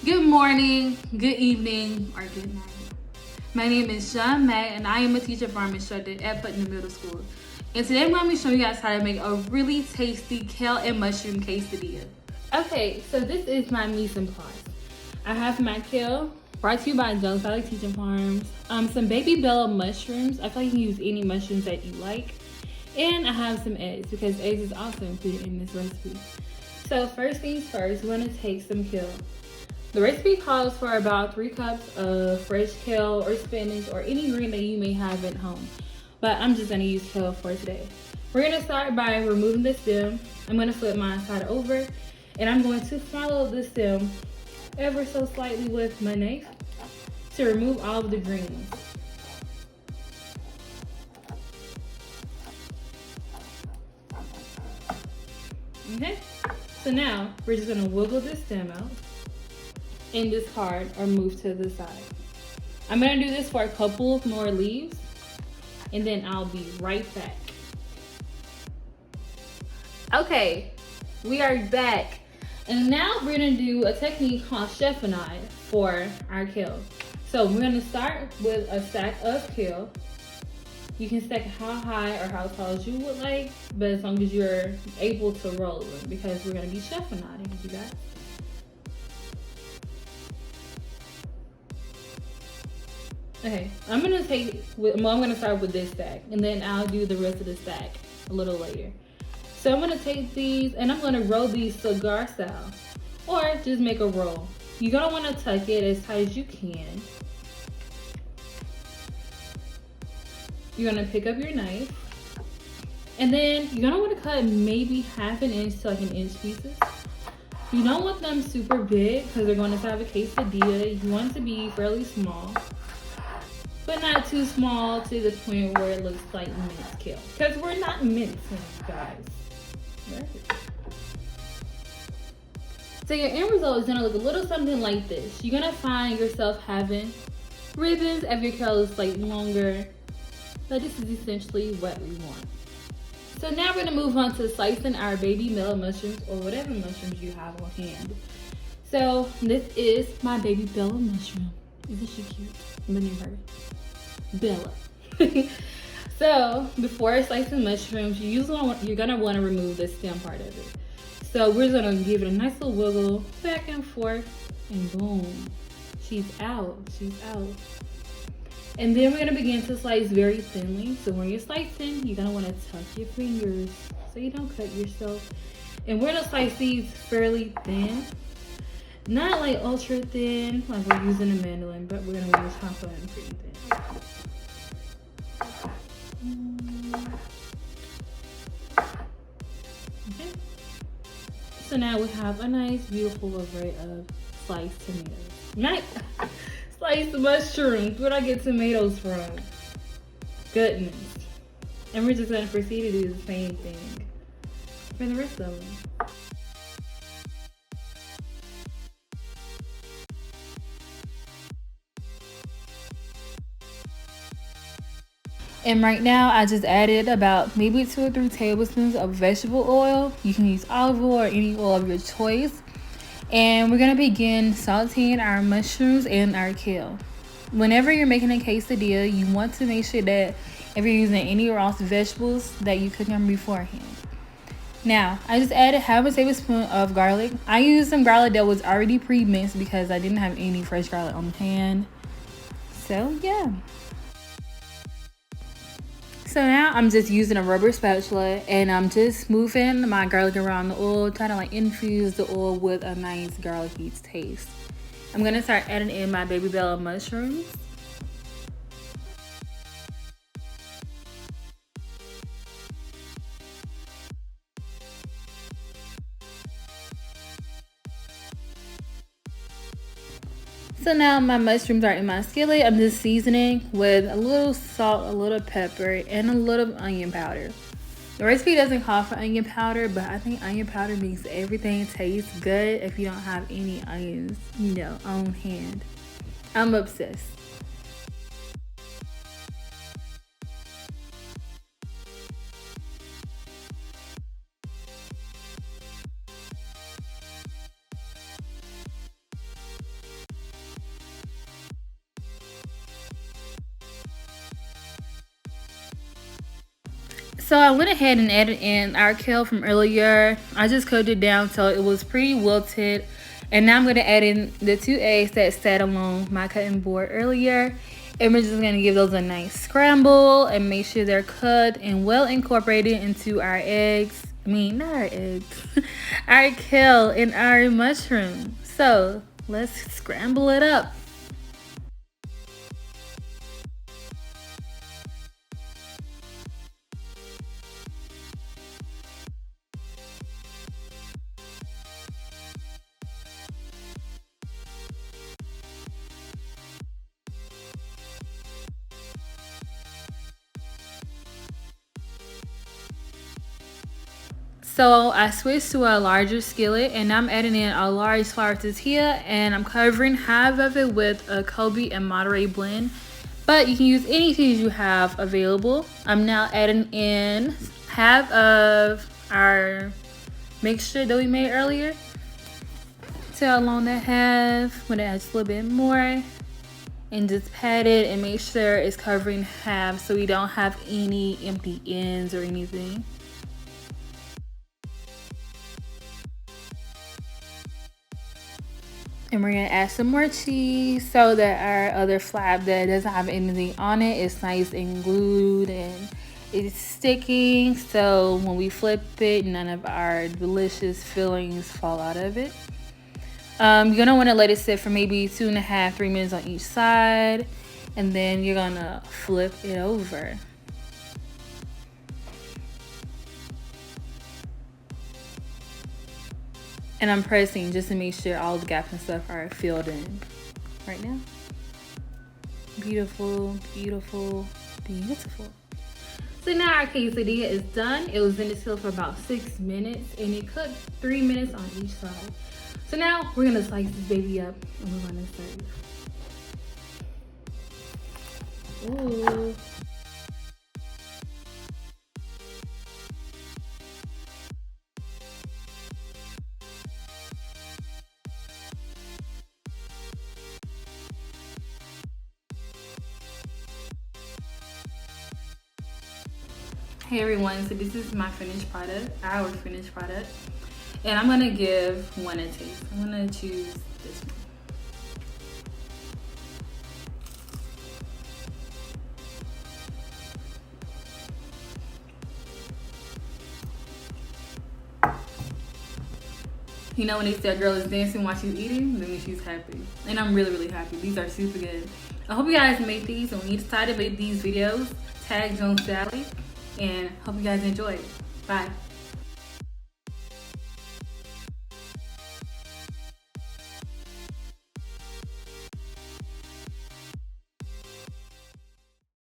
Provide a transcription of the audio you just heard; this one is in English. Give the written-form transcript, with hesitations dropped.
Good morning, good evening, or good night. My name is Jean May, and I am a teacher farm instructor at Putnam Middle School. And today I'm going to be showing you guys how to make a really tasty kale and mushroom quesadilla. Okay, so this is my mise en place. I have my kale, brought to you by Jones Valley Teaching Farms. Some baby bella mushrooms. I feel like you can use any mushrooms that you like. And I have some eggs because eggs is also included in this recipe. So first things first, we're going to take some kale. The recipe calls for about 3 cups of fresh kale or spinach or any green that you may have at home. But I'm just going to use kale for today. We're going to start by removing the stem. I'm going to flip my side over and I'm going to follow the stem ever so slightly with my knife to remove all of the greens. Okay, so now we're just going to wiggle the stem out and discard or move to the side. I'm gonna do this for a couple of more leaves and then I'll be right back. Okay, we are back. And now we're gonna do a technique called chiffonade for our kale. So we're gonna start with a stack of kale. You can stack how high or how tall as you would like, but as long as you're able to roll them because we're gonna be chiffonading, you guys. Okay, I'm gonna start with this stack and then I'll do the rest of the stack a little later. So I'm gonna take these and I'm gonna roll these cigar style or just make a roll. You're gonna wanna tuck it as tight as you can. You're gonna pick up your knife and then you're gonna wanna cut maybe ½ an inch to like 1 inch pieces. You don't want them super big because they're going to have a quesadilla. You want it to be fairly small, but not too small to the point where it looks like minced kale. Because we're not mincing, guys. Right. So your end result is gonna look a little something like this. You're gonna find yourself having ribbons if your kale is slightly longer. But this is essentially what we want. So now we're gonna move on to slicing our baby bella mushrooms or whatever mushrooms you have on hand. So this is my baby bella mushroom. Isn't she cute? The name her. Bella. So before slicing mushrooms, you're gonna want to remove the stem part of it. So we're gonna give it a nice little wiggle back and forth, and boom, she's out. And then we're gonna begin to slice very thinly. So when you're slicing, you're gonna want to tuck your fingers so you don't cut yourself. And we're gonna slice these fairly thin, not like ultra thin, like we're using a mandolin, but we're gonna use chop it pretty thin. Okay. So now we have a nice, beautiful array of sliced tomatoes. Not sliced mushrooms. Where'd I get tomatoes from? Goodness. And we're just gonna proceed to do the same thing for the rest of them. And right now I just added about maybe 2 or 3 tablespoons of vegetable oil. You can use olive oil or any oil of your choice. And we're gonna begin sauteing our mushrooms and our kale. Whenever you're making a quesadilla, you want to make sure that if you're using any raw vegetables that you cook them beforehand. Now, I just added ½ a tablespoon of garlic. I used some garlic that was already pre-minced because I didn't have any fresh garlic on hand. So yeah. So now I'm just using a rubber spatula and I'm just moving my garlic around the oil, trying to like infuse the oil with a nice garlicky taste. I'm gonna start adding in my baby bella mushrooms. So now my mushrooms are in my skillet. I'm just seasoning with a little salt, a little pepper, and a little onion powder. The recipe doesn't call for onion powder, but I think onion powder makes everything taste good if you don't have any onions, on hand. I'm obsessed. So I went ahead and added in our kale from earlier. I just cooked it down so it was pretty wilted. And now I'm going to add in the 2 eggs that sat along my cutting board earlier. And we're just going to give those a nice scramble and make sure they're cooked and well incorporated into our eggs. I mean, not our eggs. Our kale and our mushroom. So let's scramble it up. So I switched to a larger skillet and I'm adding in a large flour tortilla and I'm covering half of it with a Colby and Monterey blend. But you can use any cheese you have available. I'm now adding in half of our mixture that we made earlier. So along that half, I'm gonna add just a little bit more and just pat it and make sure it's covering half so we don't have any empty ends or anything. And we're gonna add some more cheese so that our other flap that doesn't have anything on it is nice and glued and it's sticking. So when we flip it, none of our delicious fillings fall out of it. You're gonna wanna let it sit for maybe 2.5 to 3 minutes on each side. And then you're gonna flip it over. And I'm pressing just to make sure all the gaps and stuff are filled in right now. Beautiful, beautiful, beautiful. So now our quesadilla is done. It was in the skillet for about 6 minutes and it cooked 3 minutes on each side. So now we're gonna slice this baby up and we're gonna serve. Ooh. Hey everyone, so this is my finished product, our finished product. And I'm gonna give one a taste. I'm gonna choose this one. You know when they say a girl is dancing while she's eating, that means she's happy. And I'm really, really happy. These are super good. I hope you guys made these and when you decide to make these videos, tag Jones Sally. And hope you guys enjoy. Bye.